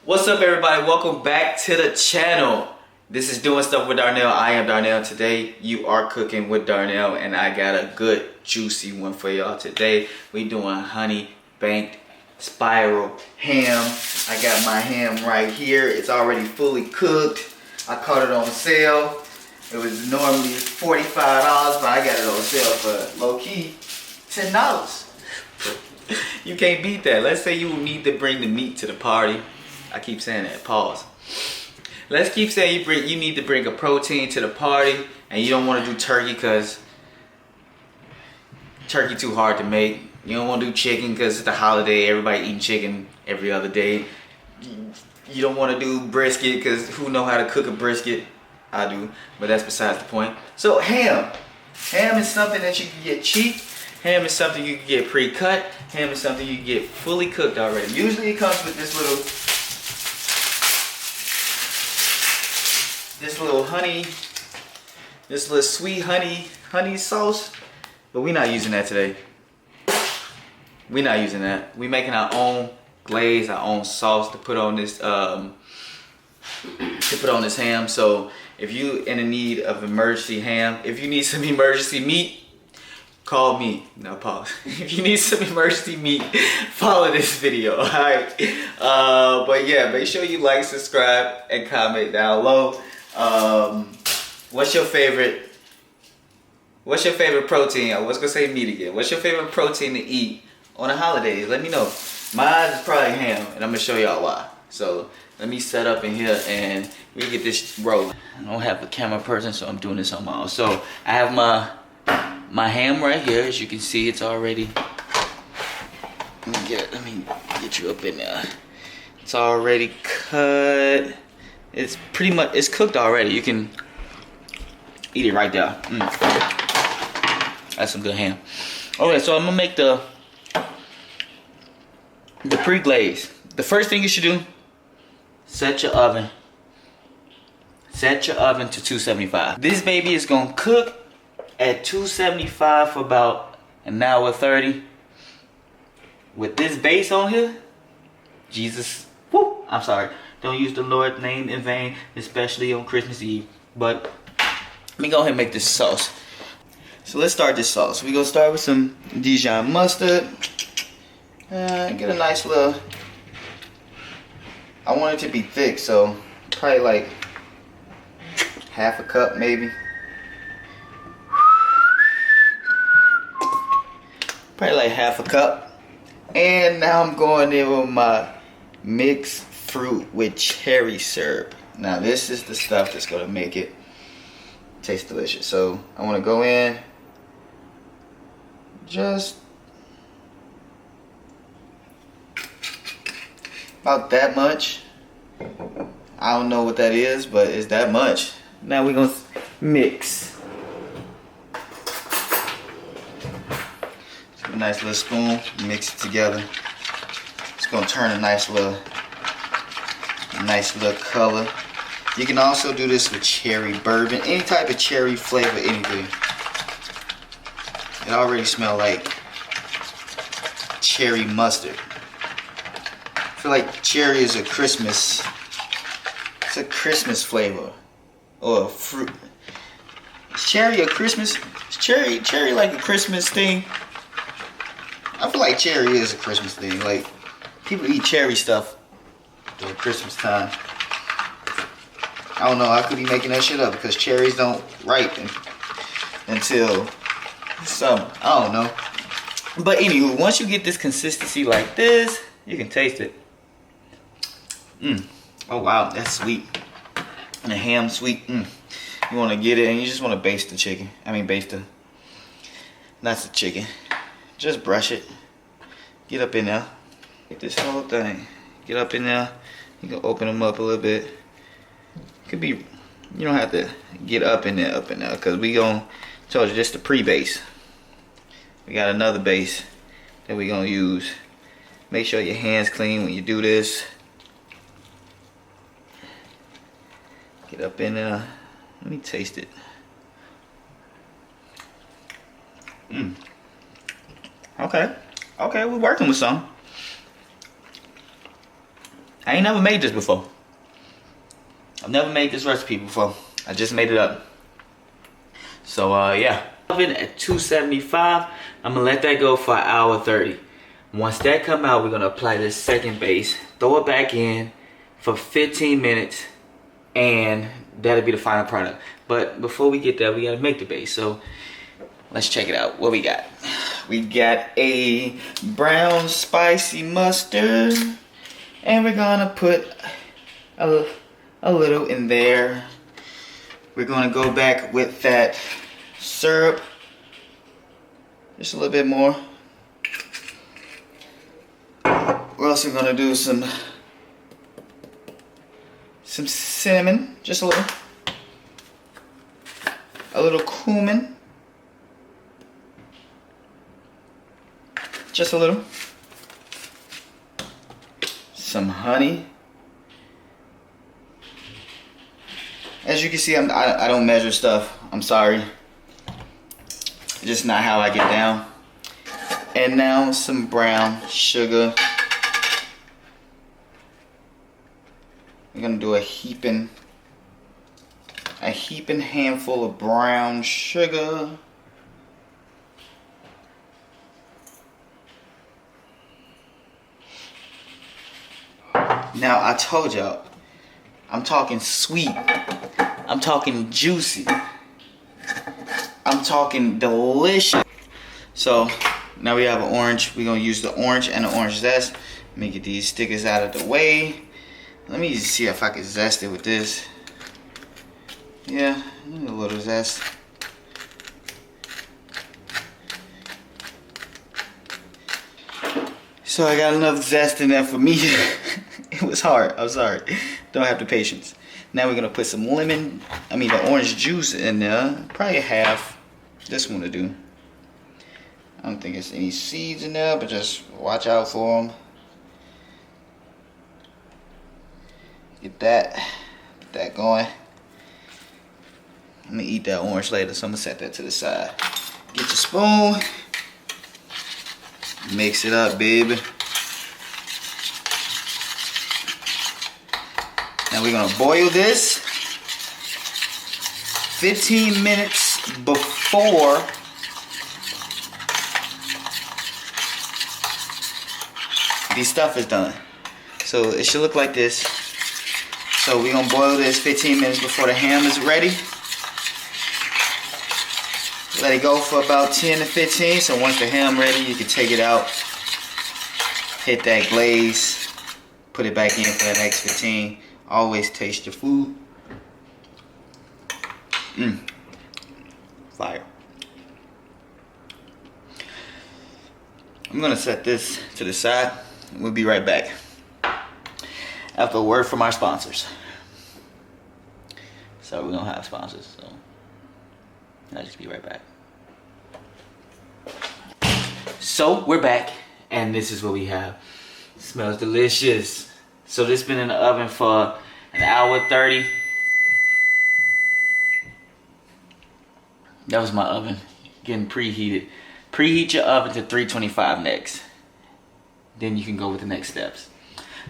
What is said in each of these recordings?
What's up, everybody? Welcome back to the channel. This is Doing Stuff with Darnell. I am Darnell. Today you are cooking with Darnell, and I got a good juicy one for y'all today. We doing honey baked spiral ham. I got my ham right here. It's already fully cooked. I caught it on sale. It was normally $45, but I got it on sale for low-key $10. You can't beat that. Let's say you need to bring the meat to the party. I keep saying that, pause. Let's keep saying you need to bring a protein to the party, and you don't want to do turkey because turkey too hard to make. You don't want to do chicken because it's the holiday, everybody eating chicken every other day. You don't want to do brisket because who know how to cook a brisket? I do, but that's besides the point. So ham. Ham is something that you can get cheap. Ham is something you can get pre-cut. Ham is something you can get fully cooked already. Usually it comes with this little honey, this little sweet honey sauce, but we're not using that today. We're not using that. We're making our own glaze, our own sauce to put on this ham. So if you in the need of emergency ham, if you need some emergency meat, call me. No, pause. If you need some emergency meat, follow this video. All right. But yeah, make sure you like, subscribe, and comment down low. What's your favorite protein? I was gonna say meat again. What's your favorite protein to eat on the holidays? Let me know. Mine is probably ham, and I'm gonna show y'all why. So let me set up in here and we get this rolling. I don't have a camera person, so I'm doing this on my own. So I have my ham right here. As you can see, it's already. Let me get you up in there. It's already cut. It's pretty much, it's cooked already. You can eat it right there. That's some good ham. Okay, so I'm gonna make the pre-glaze. The first thing you should do, set your oven to 275. This baby is gonna cook at 275 for about an hour 30. With this base on here, Jesus, whoo, I'm sorry. Don't use the Lord's name in vain, especially on Christmas Eve. But let me go ahead and make this sauce. So let's start this sauce. We're gonna start with some Dijon mustard. Get a nice little, I want it to be thick, so probably like half a cup maybe. Probably like half a cup. And now I'm going in with my mixed fruit with cherry syrup. Now this is the stuff that's gonna make it taste delicious. So I want to go in just about that much. I don't know what that is, but it's that much. Now we're gonna mix. A nice little spoon, mix it together. It's gonna turn a nice little color. You can also do this with cherry bourbon, any type of cherry flavor, anything. It already smells like cherry mustard. I feel like cherry is a Christmas flavor or a fruit. Is cherry a Christmas? Is cherry like a Christmas thing? I feel like cherry is a Christmas thing. Like people eat cherry stuff during Christmas time. I don't know, I could be making that shit up because cherries don't ripen until summer. I don't know. But anywho, once you get this consistency like this, you can taste it. Oh wow, that's sweet. And the ham sweet. You want to get it and you just want to baste the chicken. Not the chicken. Just brush it. Get up in there. Get this whole thing. Get up in there. You can open them up a little bit. Could be, you don't have to get up in there, because we gonna, told you, this the pre-base. We got another base that we gonna use. Make sure your hands clean when you do this. Get up in there. Let me taste it. Okay, we're working with some. I ain't never made this before. I've never made this recipe before. I just made it up. So yeah. Oven at 275. I'm gonna let that go for 1 hour 30. Once that come out, we're gonna apply this second base, throw it back in for 15 minutes, and that'll be the final product. But before we get there, we gotta make the base. So let's check it out. What we got? We got a brown spicy mustard, and we're gonna put a little in there. We're gonna go back with that syrup, just a little bit more. We're also gonna do some cinnamon, just a little cumin, just a little, some honey. As you can see, I don't measure stuff. I'm sorry. It's just not how I get down. And now some brown sugar. We're gonna do a heaping handful of brown sugar. Now I told y'all, I'm talking sweet, I'm talking juicy, I'm talking delicious. So now we have an orange. We're gonna use the orange and the orange zest. Let me get these stickers out of the way. Let me see if I can zest it with this. Yeah, a little zest. So I got enough zest in there for me. It was hard, I'm sorry. Don't have the patience. Now we're gonna put some the orange juice in there. Probably half. This one to do. I don't think there's any seeds in there, but just watch out for them. Get that going. I'm gonna eat that orange later, so I'm gonna set that to the side. Get your spoon. Mix it up, baby. Now we're gonna boil this 15 minutes before the stuff is done. So it should look like this. So we're gonna boil this 15 minutes before the ham is ready. Let it go for about 10 to 15. So once the ham ready, you can take it out, hit that glaze, put it back in for that next 15. Always taste your food. Fire. I'm gonna set this to the side. We'll be right back after a word from our sponsors. So we don't have sponsors, so I'll just be right back. So we're back, and this is what we have. It smells delicious. So this has been in the oven for 1 hour 30. That was my oven getting preheated. Preheat your oven to 325 next. Then you can go with the next steps.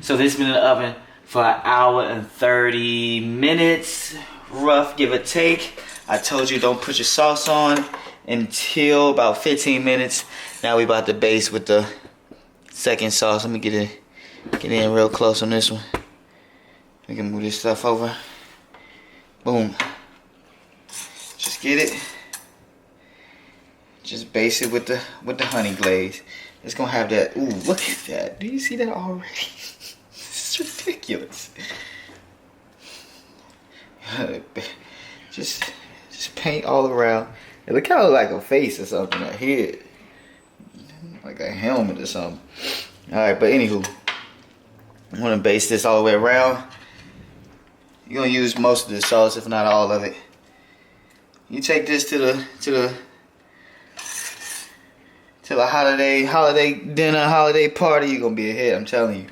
So this has been in the oven for 1 hour and 30 minutes. Rough, give or take. I told you don't put your sauce on until about 15 minutes. Now we about to base with the second sauce. Let me get in real close on this one. We can move this stuff over. Boom. Just get it. Just base it with the honey glaze. It's gonna have that. Ooh, look at that. Do you see that already? This is ridiculous. just paint all around. It look kind of like a face or something. A head, like a helmet or something. All right, but anywho, I'm gonna base this all the way around. You're gonna use most of the sauce, if not all of it. You take this to the holiday dinner, holiday party, you're gonna be a hit, I'm telling you.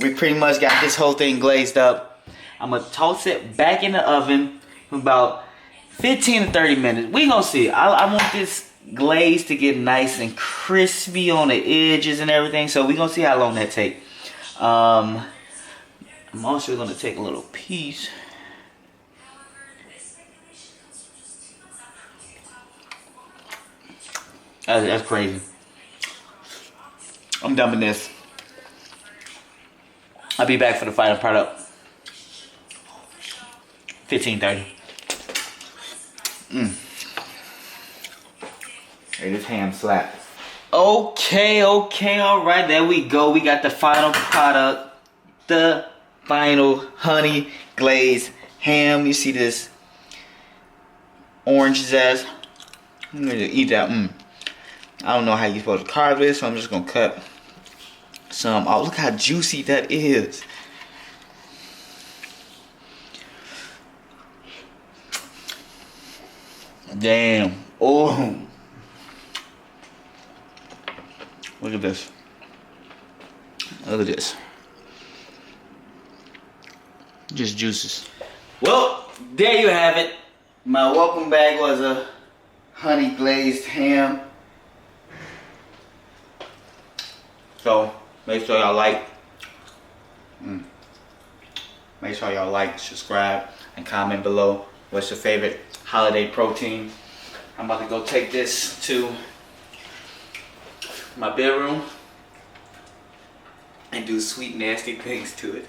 We pretty much got this whole thing glazed up. I'm gonna toss it back in the oven for about 15 to 30 minutes. We gonna see. I want this glaze to get nice and crispy on the edges and everything, so we gonna see how long that take. I'm also gonna take a little piece. That's crazy. I'm done with this. I'll be back for the final product. 15:30. Hey, this ham slap. Okay, alright, there we go. We got the final product. The final honey glazed ham. You see this orange zest. I'm gonna eat that. I don't know how you're supposed to carve this, so I'm just gonna cut some. Oh, look how juicy that is. Damn. Oh. Look at this. Look at this. Just juices. Well, there you have it. My welcome bag was a honey glazed ham. So make sure y'all like. Make sure y'all like, subscribe, and comment below. What's your favorite holiday protein? I'm about to go take this to my bedroom and do sweet nasty things to it.